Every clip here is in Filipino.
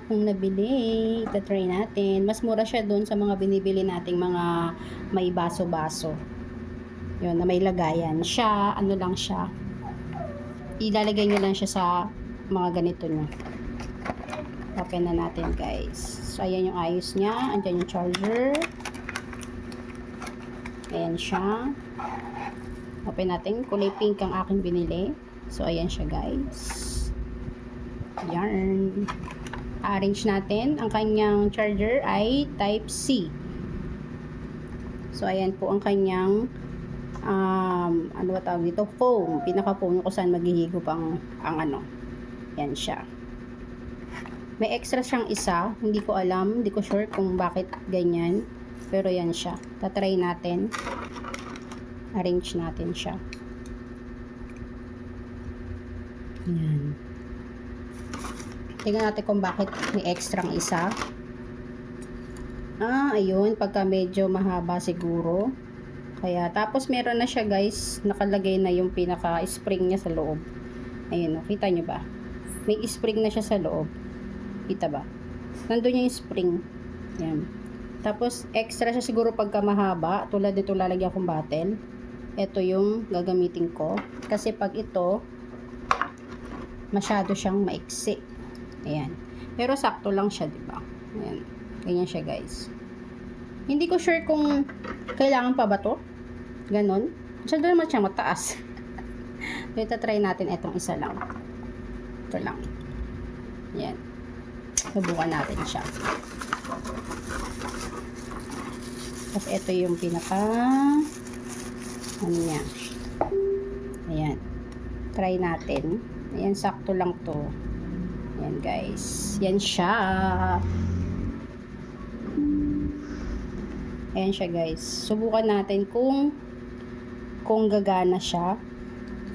akong nabili. Ita-try natin. Mas mura siya doon sa mga binibili nating mga may baso-baso. Yun, na may lagayan. Siya, ano lang siya. Ilalagay nyo lang siya sa mga ganito nyo. Open na natin, guys. So, ayan yung ayos niya. Andyan yung charger. Ayan siya. Open natin. Kulay pink ang aking binili. So, ayan siya, guys. Ayan. Arrange natin. Ang kanyang charger ay type C. So, ayan po ang kanyang ano ba tawag dito? Foam. Pinaka-foam kung saan maghihigop ang ano. Yan siya. May extra siyang isa. Hindi ko alam. Hindi ko sure kung bakit ganyan. Pero yan siya. Tatry natin. Arrange natin siya. Yan. Tingnan natin kung bakit may extra isa. Ayun. Pagka medyo mahaba siguro. Kaya, tapos meron na siya, guys. Nakalagay na yung pinaka-spring niya sa loob. Ayun, oh, kita nyo ba? May spring na siya sa loob. Kita ba? Nandun yung spring. Yan. Tapos, extra siya siguro pagka mahaba. Tulad nito lalagyan kong bottle. Ito yung gagamitin ko. Kasi pag ito, masyado siyang maiksi. Ayan. Pero sakto lang siya, diba? Ayan. Ganyan siya, guys. Hindi ko sure kung kailangan pa ba to. Ganon. Masyado naman siya mataas. Ito, try natin itong isa lang. Ito lang. Ayan. Subukan natin siya. Tapos ito yung pinaka ano niya. Ayan. Try natin. Ayan, sakto lang to. Ayan, guys. Yan siya. Ayan siya, guys. Subukan natin kung gagana siya.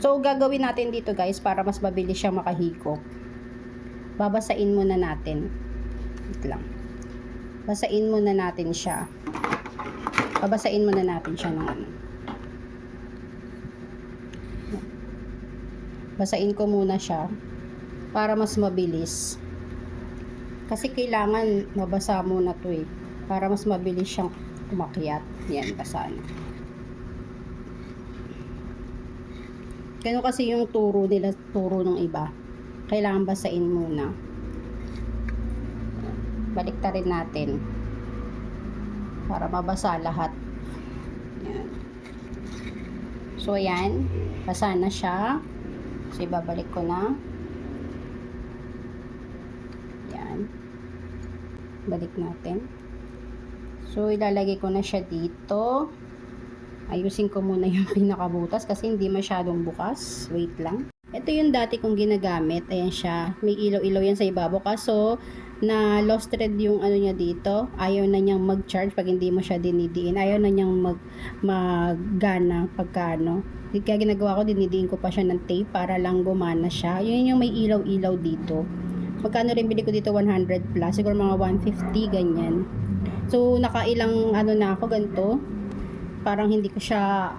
So, gagawin natin dito, guys, para mas mabilis siya makahigop. Babasain muna natin. Wait lang. Basain muna natin siya. Babasain muna natin siya ng ano. Basain ko muna siya para mas mabilis. Kasi kailangan mabasa muna to eh. Para mas mabilis siyang umakyat. Yan, basahan. Ganun kasi yung turo nila, turo ng iba. Kailangan basain muna. Baliktarin natin. Para mabasa lahat. Yan. So, ayan. Basa na siya. So, ibabalik ko na. Yan. Balik natin. So, ilalagay ko na siya dito. Ayusin ko muna yung pinakabutas kasi hindi masyadong bukas. Wait lang. Ito yung dati kong ginagamit. Ayan siya. May ilaw-ilaw yan sa ibabaw. Kaso, na lost thread yung ano niya dito. Ayaw na niyang mag-charge pag hindi mo siya dinidiin. Ayaw na niyang maggana pagkano. Kaya ginagawa ko, dinidiin ko pa siya ng tape para lang gumana siya. Yun yung may ilaw-ilaw dito. Magkano rin bili ko dito? 100 plus. Siguro mga 150, ganyan. So, nakailang ano na ako, ganito. Parang hindi ko siya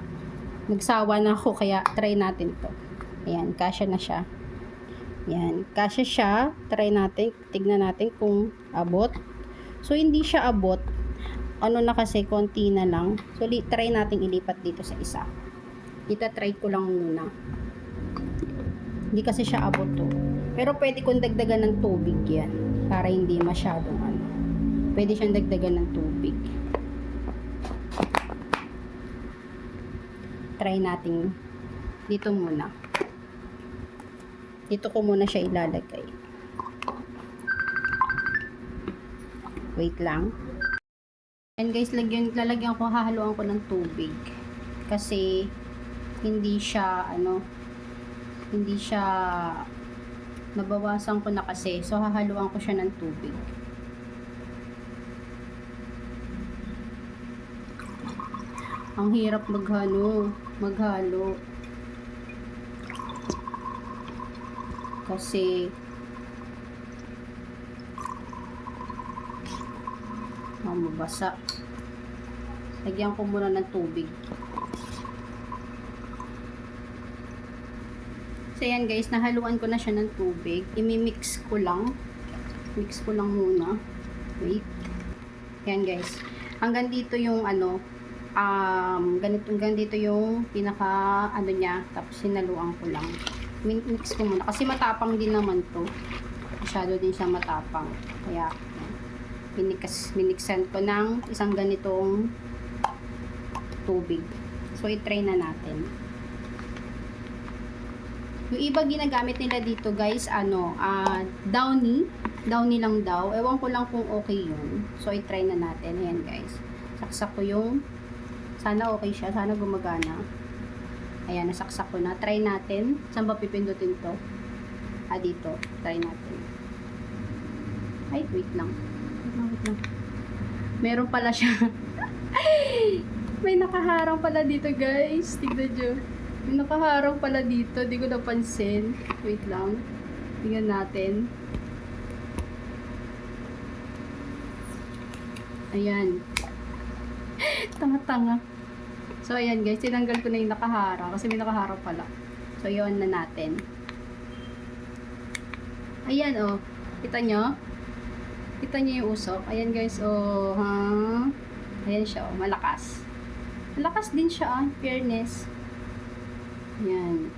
nagsawa na ako, kaya try natin to. Ayan, kasya na siya. Ayan, kasya siya. Try natin, tignan natin kung abot. So, hindi siya abot. Ano na kasi, konti na lang. So, try natin ilipat dito sa isa. Ita-try ko lang muna. Hindi kasi siya abot to. Pero pwede kong dagdagan ng tubig yan. Para hindi masyadong ano. Pwede siyang dagdagan ng tubig. Try natin dito muna. Dito ko muna siya ilalagay. Wait lang. And guys, lalagyan ko, hahaluan ko ng tubig. Kasi hindi siya nabawasan ko na kasi. So hahaluan ko siya ng tubig. Ang hirap maghalo. Kasi mabasa. Lagyan ko muna ng tubig. So yan guys, nahaluan ko na siya ng tubig. Imimix ko lang. Mix ko lang muna. Wait. Yan guys. Hanggang dito yung ano, hanggang dito yung pinaka ano niya. Tapos sinaluan ko lang. Mix ko muna. Kasi matapang din naman to. Masyado din siya matapang. Kaya, minixan ko ng isang ganitong tubig. So, i-try na natin. Yung iba ginagamit nila dito guys, downy. Downy lang daw. Ewan ko lang kung okay yun. So, i-try na natin. Ayan guys. Saksak ko yung, sana okay siya. Sana gumagana. Ayan, nasaksak ko na. Try natin. Saan ba pipindutin to? Dito. Try natin. Ay, wait lang. Wait lang. Meron pala siya. May nakaharang pala dito guys. Tignan nyo. May nakaharang pala dito. Di ko napansin. Wait lang. Tingnan natin. Ayan. Tanga-tanga. So, ayan guys. Tinanggal ko na yung nakaharang. Kasi may nakaharang pala. So, yun na natin. Ayan oh. Kita nyo? Kita nyo yung usok. Ayan guys. Oh. Ayan siya oh. Malakas. Malakas din siya, fairness. Yan.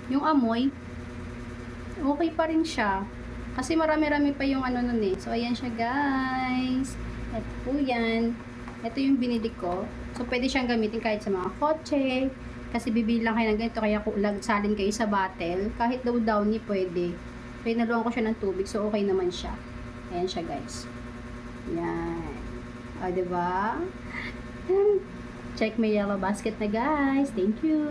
Yung amoy, okay pa rin siya. Kasi marami-rami pa yung ano nun eh. So, ayan siya, guys. Ito po yan. Ito yung binili ko. So, pwede siyang gamitin kahit sa mga kotse. Kasi bibili lang kayo ng ganito. Kaya salin kayo sa bottle. Kahit daw downy, pwede. Kaya naluan ko siya ng tubig. So, okay naman siya. Ayan siya, guys. Yan. O, diba? Check my yellow basket na guys. Thank you.